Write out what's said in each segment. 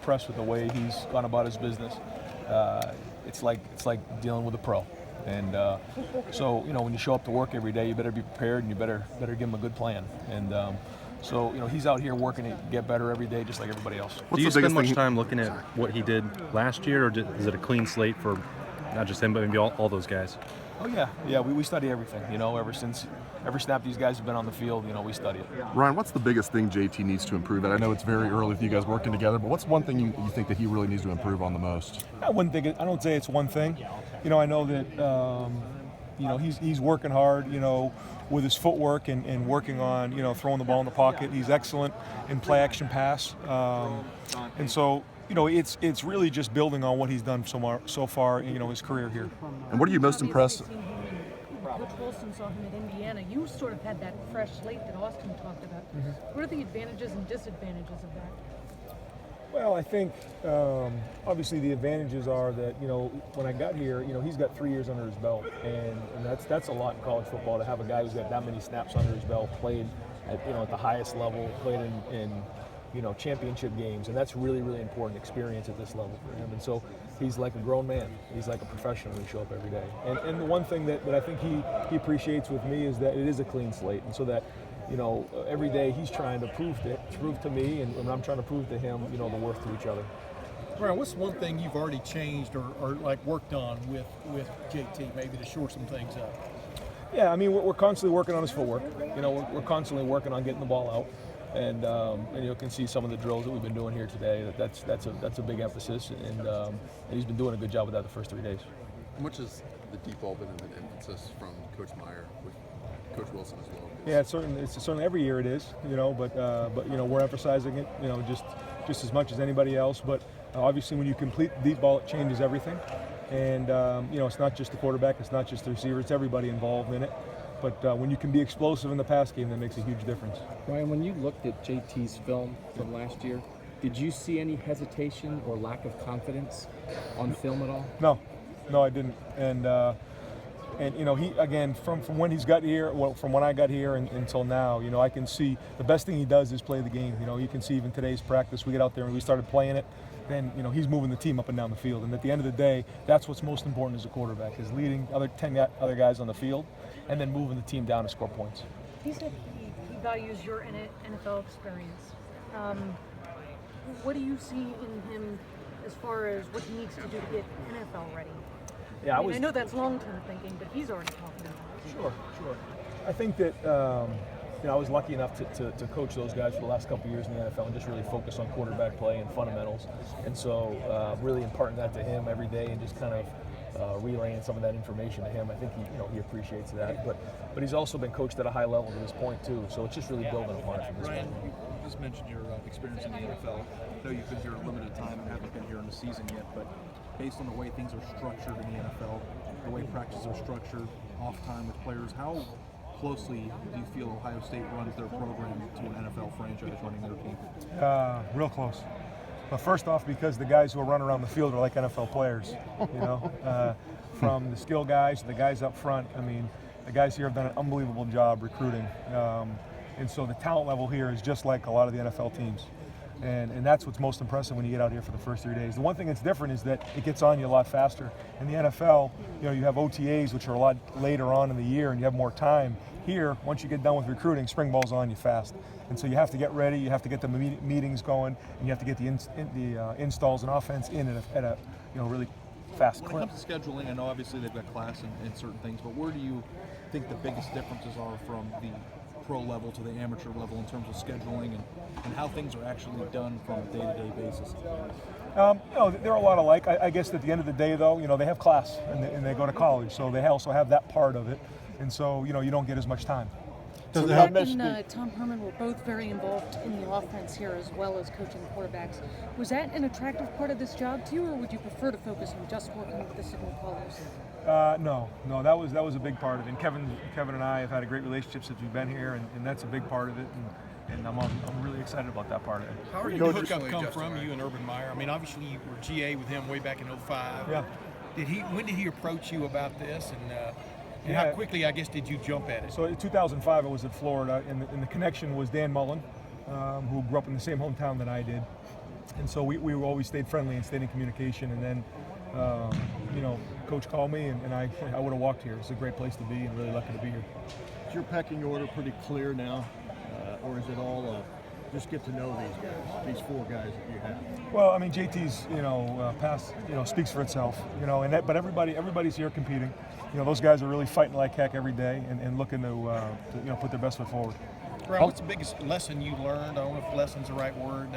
impressed with the way he's gone about his business. It's like dealing with a pro. And so, you know, when you show up to work every day, you better be prepared and you better give him a good plan. And so, you know, he's out here working to get better every day, just like everybody else. Do you spend much time looking at what he did last year, or is it a clean slate for not just him, but maybe all those guys? Oh, yeah. We study everything, you know, every snap these guys have been on the field, you know, we study it. Ryan, what's the biggest thing JT needs to improve at? I know it's very early with you guys working together, but what's one thing you think that he really needs to improve on the most? I don't say it's one thing. You know, I know that, you know, he's working hard, you know, with his footwork and working on, you know, throwing the ball in the pocket. He's excellent in play action pass. And so, you know, it's really just building on what he's done so far, you know, his career here. And what are you most impressed? Coach Wilson saw him at Indiana. You sort of had that fresh slate that Austin talked about. What are the advantages and disadvantages of that? Well, I think obviously the advantages are that, you know, when I got here, you know, he's got 3 years under his belt, and that's a lot in college football to have a guy who's got that many snaps under his belt, played at, you know, at the highest level, played in you know, championship games, and that's really, really important experience at this level for him. And so he's like a grown man. He's like a professional when he show up every day. And the one thing that I think he appreciates with me is that it is a clean slate, and so that, you know, every day he's trying to prove to me, and I'm trying to prove to him, you know, the worth to each other. Ryan, what's one thing you've already changed or like worked on with JT, maybe to shore some things up? Yeah, I mean, we're constantly working on his footwork. You know, we're constantly working on getting the ball out. And you can see some of the drills that we've been doing here today. That's a big emphasis, and he's been doing a good job with that the first 3 days. How much has the deep ball been an emphasis from Coach Meyer with Coach Wilson as well? Yeah, it's certainly every year it is, you know, but you know, we're emphasizing it, you know, just as much as anybody else. But obviously, when you complete the deep ball, it changes everything. And you know, it's not just the quarterback, it's not just the receiver, it's everybody involved in it. But when you can be explosive in the pass game, that makes a huge difference. Ryan, when you looked at JT's film from last year, did you see any hesitation or lack of confidence on film at all? No, I didn't. And you know, he, again, from when he's got here, well, from when I got here until now, you know, I can see the best thing he does is play the game. You know, you can see even today's practice, we get out there and we started playing it. Then, you know, he's moving the team up and down the field. And at the end of the day, that's what's most important as a quarterback, is leading 10 other guys on the field and then moving the team down to score points. He said he values your NFL experience. What do you see in him as far as what he needs to do to get NFL ready? Yeah, I know that's long-term thinking, but he's already talking about it. Sure. I think that you know, I was lucky enough to coach those guys for the last couple of years in the NFL and just really focus on quarterback play and fundamentals. And so really imparting that to him every day and just kind of relaying some of that information to him. I think he appreciates that. But he's also been coached at a high level to this point too. So it's just really building upon it from this Ryan, point. you just mentioned your experience in the NFL. I know you've been here a limited time and haven't been here in the season yet, but based on the way things are structured in the NFL, the way practices are structured, off time with players, how closely do you feel Ohio State runs their program to an NFL franchise running their team? Real close. But first off, because the guys who are running around the field are like NFL players, you know, from the skill guys to the guys up front. I mean, the guys here have done an unbelievable job recruiting. And so the talent level here is just like a lot of the NFL teams. And that's what's most impressive when you get out here for the first 3 days. The one thing that's different is that it gets on you a lot faster. In the NFL, you know, you have OTAs, which are a lot later on in the year, and you have more time. Here, once you get done with recruiting, spring ball's on you fast. And so you have to get ready, you have to get the meetings going, and you have to get the installs and offense in at a you know, really fast clip. When it comes to scheduling, I know obviously they've got class and certain things, but where do you think the biggest differences are from the pro level to the amateur level in terms of scheduling and how things are actually done from a day-to-day basis? You know, they're a lot alike. I guess at the end of the day, though, you know, they have class and they go to college, so they also have that part of it. And so, you know, you don't get as much time. So Matt and Tom Herman were both very involved in the offense here as well as coaching quarterbacks. Was that an attractive part of this job to you, or would you prefer to focus on just working with the signal callers? No, that was a big part of it. And Kevin and I have had a great relationship since we've been here, and that's a big part of it. And I'm really excited about that part of it. How did the hookup come from you and Urban Meyer? I mean, obviously you were GA with him way back in 05. Yeah. When did he approach you about this, and how quickly, I guess, did you jump at it? So in 2005, I was at Florida, and the connection was Dan Mullen, who grew up in the same hometown that I did. And so we always stayed friendly and stayed in communication. And then, Coach called me, and I would have walked here. It's a great place to be, and really lucky to be here. Is your pecking order pretty clear now, or is it all just get to know these 4 guys that you have? Well, I mean, JT's past speaks for itself. But everybody's here competing. Those guys are really fighting like heck every day and looking to put their best foot forward. Brian, what's the biggest lesson you learned? I don't know if lesson's the right word.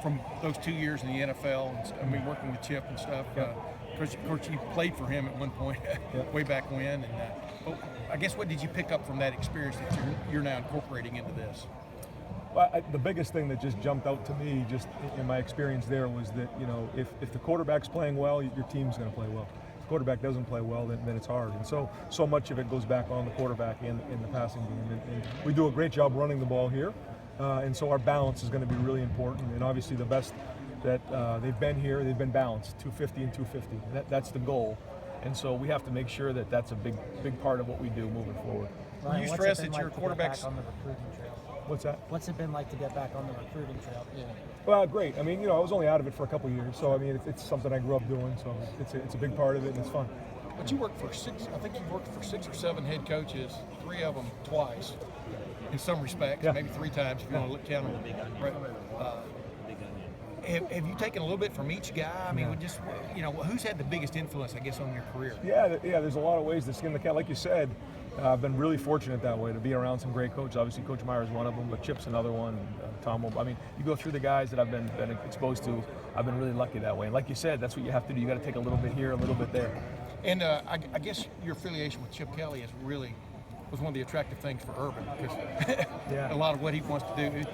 From those 2 years in the NFL, I mean, working with Chip and stuff. Of course, you played for him at one point, way back when. And I guess what did you pick up from that experience that you're now incorporating into this? Well, the biggest thing that just jumped out to me, just in my experience there, was that if the quarterback's playing well, your team's going to play well. If the quarterback doesn't play well, then it's hard. And so much of it goes back on the quarterback in the passing game. And we do a great job running the ball here. And so our balance is going to be really important. And obviously the best that they've been here, they've been balanced, 250 and 250. That's the goal. And so we have to make sure that that's a big part of what we do moving forward. Ryan, you stress that your quarterbacks on the recruiting trail. What's that? What's it been like to get back on the recruiting trail? Yeah. Well, great. I mean, I was only out of it for a couple of years, so I mean, it's something I grew up doing. So it's a big part of it, and it's fun. But you worked for 6. I think you've worked for 6 or 7 head coaches. 3 of them twice, in some respects, maybe 3 times if you want to count them. Right. Have you taken a little bit from each guy? I mean, who's had the biggest influence, I guess, on your career? Yeah. There's a lot of ways to skin the cat. Like you said, I've been really fortunate that way to be around some great coaches. Obviously, Coach Meyer is one of them, but Chip's another one. Tom. I mean, you go through the guys that I've been exposed to. I've been really lucky that way. And like you said, that's what you have to do. You got to take a little bit here, a little bit there. And I guess your affiliation with Chip Kelly was one of the attractive things for Urban, because a lot of what he wants to do.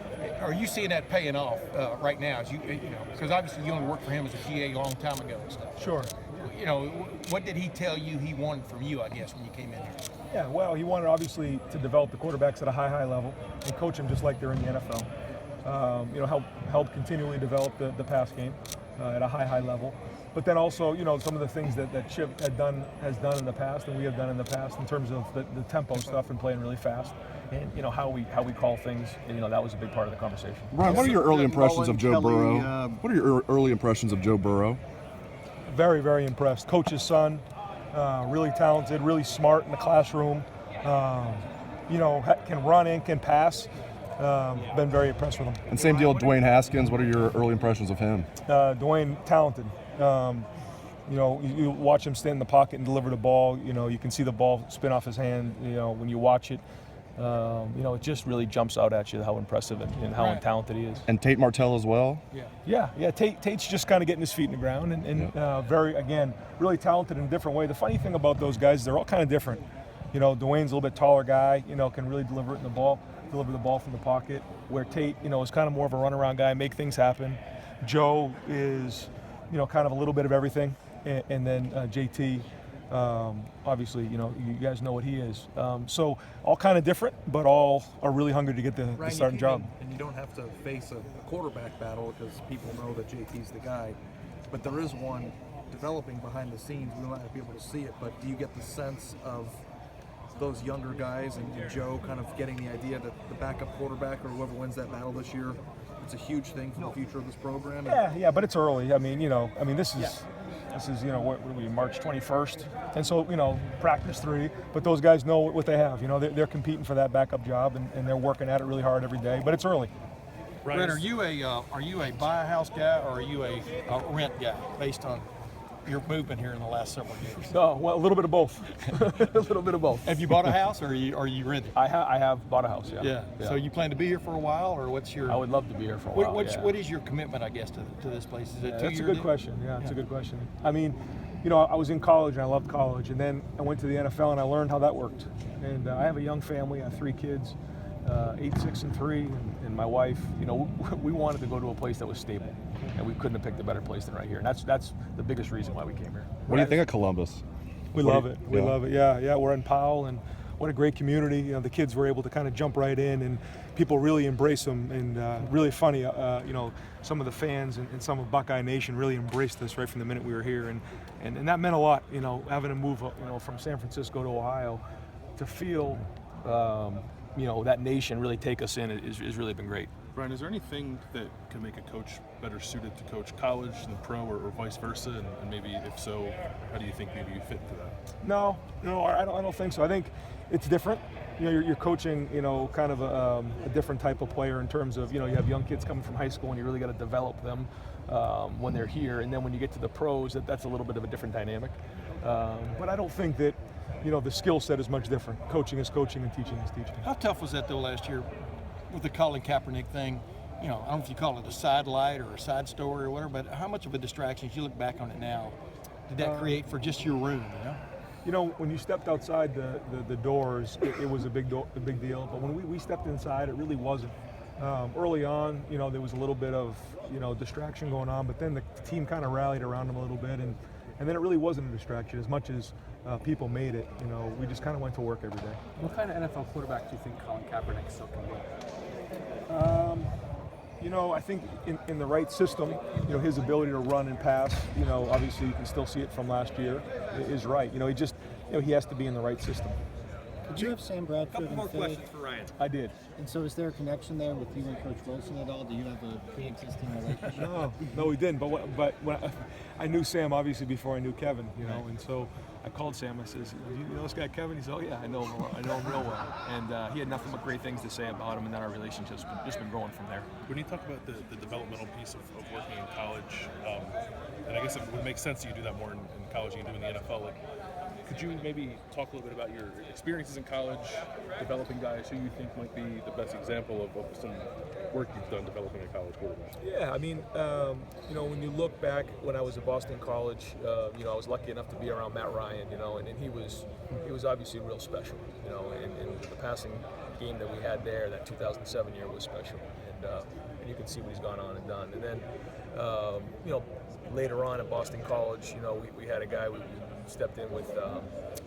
Are you seeing that paying off right now? As because obviously you only worked for him as a GA a long time ago and stuff. Sure. What did he tell you he wanted from you, I guess, when you came in here? Yeah, well, he wanted obviously to develop the quarterbacks at a high level and coach them just like they're in the NFL. Help continually develop the pass game at a high level. But then also, some of the things that Chip has done in the past, and we have done in the past, in terms of the tempo stuff and playing really fast, and how we call things. That was a big part of the conversation. Ryan, what are your early impressions of Joe Burrow? What are your early impressions of Joe Burrow? Very, very impressed. Coach's son, really talented, really smart in the classroom. Can run and can pass. Been very impressed with him. And same deal, Dwayne Haskins. What are your early impressions of him? Dwayne, talented. You watch him stand in the pocket and deliver the ball. You can see the ball spin off his hand. When you watch it, it just really jumps out at you how impressive and how talented he is. And Tate Martell as well. Yeah. Tate's just kind of getting his feet in the ground and very, again, really talented in a different way. The funny thing about those guys, they're all kind of different. Dwayne's a little bit taller guy. Can really deliver the ball from the pocket. Where Tate, is kind of more of a runaround guy, make things happen. Joe is, kind of a little bit of everything, and then JT, obviously, you guys know what he is. So all kind of different, but all are really hungry to get the starting job. And you don't have to face a quarterback battle because people know that JT's the guy, but there is one developing behind the scenes. We might not be able to see it, but do you get the sense of those younger guys and Joe kind of getting the idea that the backup quarterback or whoever wins that battle this year, it's a huge thing for the future of this program? Yeah, but it's early. I mean, this is what are we, March 21st, and so practice 3. But those guys know what they have. They're competing for that backup job, and they're working at it really hard every day. But it's early. Brett, are you a buy a house guy or are you a rent guy based on your movement here in the last several years? No, well, a little bit of both. A little bit of both. Have you bought a house, or are you renting? I have bought a house. Yeah. So you plan to be here for a while, or what's your? I would love to be here for a while. What is your commitment, I guess, to this place? Is it 2 years? That's a good question. Yeah, it's a good question. I mean, I was in college and I loved college, and then I went to the NFL and I learned how that worked. And I have a young family. I have 3 kids, 8, 6, and 3, and my wife. We wanted to go to a place that was stable, and we couldn't have picked a better place than right here. And that's the biggest reason why we came here. What do you think of Columbus? We love it. We love it. Yeah. We're in Powell, and what a great community. The kids were able to kind of jump right in, and people really embrace them. And really funny, some of the fans and some of Buckeye Nation really embraced us right from the minute we were here, and that meant a lot. Having to move, from San Francisco to Ohio, to feel, that nation really take us in has really been great. Brian, is there anything that can make a coach better suited to coach college than pro, or vice versa? And maybe if so, how do you think maybe you fit into that? No, I don't think so. I think it's different. You know, you're coaching, you know, kind of a different type of player in terms of, you know, you have young kids coming from high school and you really got to develop them when they're here. And then when you get to the pros, that's a little bit of a different dynamic. But I don't think that, you know, the skill set is much different. Coaching is coaching and teaching is teaching. How tough was that though last year with the Colin Kaepernick thing? You know, I don't know if you call it a side light or a side story or whatever, but how much of a distraction, as you look back on it now, did that create for just your room, you know? You know, when you stepped outside the doors, it was a big deal. But when we stepped inside, it really wasn't. Early on, you know, there was a little bit of, you know, distraction going on, but then the team kind of rallied around him a little bit, and then it really wasn't a distraction as much as people made it. You know, we just kind of went to work every day. What kind of NFL quarterback do you think Colin Kaepernick still can be? You know, I think in the right system, you know, his ability to run and pass, you know, obviously you can still see it from last year, is right. You know, he has to be in the right system. Did you have Sam Bradford in Philly? for Ryan. I did. And so is there a connection there with you and Coach Wilson at all? Do you have a pre-existing relationship? No, we didn't. But when I knew Sam obviously before I knew Kevin, you know, and so I called Sam. I says, "Do you know this guy Kevin?" He said, "Oh yeah, I know him. I know him real well." And he had nothing but great things to say about him, and then our relationship's just been growing from there. When you talk about the developmental piece of working in college, and I guess it would make sense that you do that more in college than you do in the NFL. Like, could you maybe talk a little bit about your experiences in college, developing guys who you think might be the best example of some work you've done developing a college quarterback? Yeah, I mean, you know, when you look back when I was at Boston College, you know, I was lucky enough to be around Matt Ryan, you know, and he was obviously real special, you know, and the passing game that we had there, that 2007 year was special, and you can see what he's gone on and done. And then, you know, later on at Boston College, you know, we had a guy we stepped in with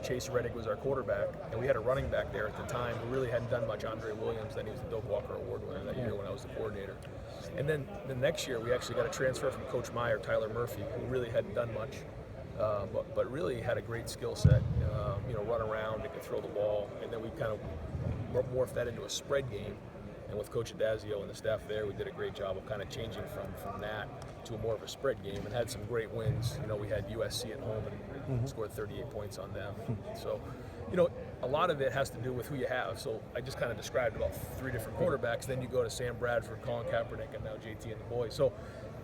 Chase Reddick was our quarterback, and we had a running back there at the time who really hadn't done much, Andre Williams. Then he was the Doak Walker Award winner that year when I was the coordinator. And then the next year, we actually got a transfer from Coach Meyer, Tyler Murphy, who really hadn't done much, but really had a great skill set. You know, run around, and could throw the ball, and then we kind of morphed that into a spread game. And with Coach Adazio and the staff there, we did a great job of kind of changing from that to more of a spread game, and had some great wins. You know, we had USC at home and scored 38 points on them. So, you know, a lot of it has to do with who you have. So I just kind of described about 3 different quarterbacks. Then you go to Sam Bradford, Colin Kaepernick, and now JT and the boys. So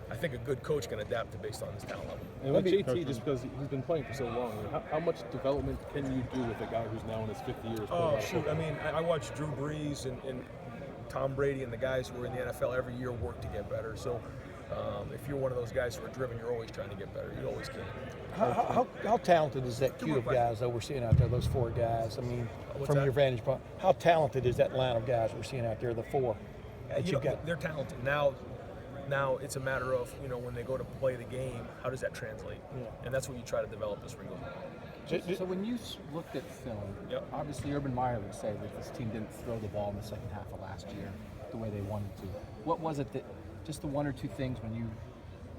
I think a good coach can adapt to based on his talent level. And with JT, just because he's been playing for so long, how much development can you do with a guy who's now in his 5th year? Oh, shoot. I mean, I watched Drew Brees and Tom Brady and the guys who are in the NFL every year work to get better. So if you're one of those guys who are driven, you're always trying to get better. You always can. How talented is that queue of guys that we're seeing out there, those 4 guys? I mean, from your vantage point, how talented is that line of guys we're seeing out there, the 4 that you've got? They're talented. Now it's a matter of, you know, when they go to play the game, how does that translate? Yeah. And that's what you try to develop as we go. So when you looked at film, obviously Urban Meyer would say that this team didn't throw the ball in the second half of last year the way they wanted to. What was it that, just the 1 or 2 things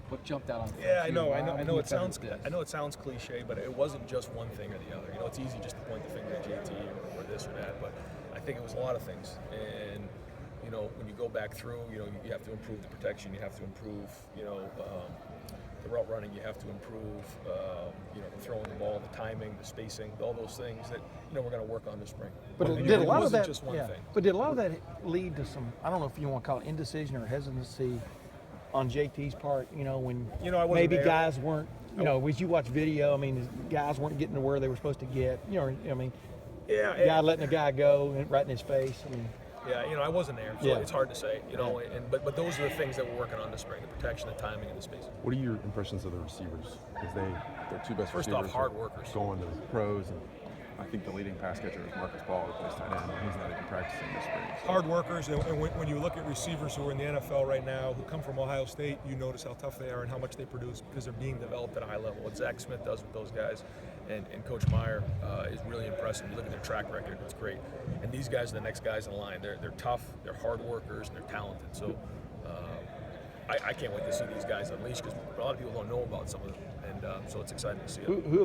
what jumped out on film? Yeah, I know it sounds cliche, but it wasn't just one thing or the other. You know, it's easy just to point the finger at JT or this or that, but I think it was a lot of things. And you know, when you go back through, you know, you have to improve the protection, you have to improve, you know, the route running, you have to improve, you know, throwing the ball, the timing, the spacing, all those things that, you know, we're going to work on this spring. But it did a lot of wasn't that just one thing. But did a lot of that lead to some, I don't know if you want to call it indecision or hesitancy on JT's part, you know, when maybe guys weren't, you know, as you watch video, I mean, guys weren't getting to where they were supposed to get, you know, I mean, guy letting a guy go and right in his face. I mean, yeah, you know, I wasn't there, so it's hard to say, you know. But those are the things that we're working on this spring: the protection, the timing, and the spacing. What are your impressions of the receivers? Because their 2 best First receivers off, hard workers. Going to the pros, and I think the leading pass catcher is Marcus Ball, who plays tight end, and he's not even practicing this spring. Hard workers, and when you look at receivers who are in the NFL right now, who come from Ohio State, you notice how tough they are and how much they produce because they're being developed at a high level. What Zach Smith does with those guys, and Coach Meyer is really impressive. You look at their track record; it's great. And these guys are the next guys in line. They're tough, they're hard workers, and they're talented. So I can't wait to see these guys unleashed because a lot of people don't know about some of them, and so it's exciting to see it.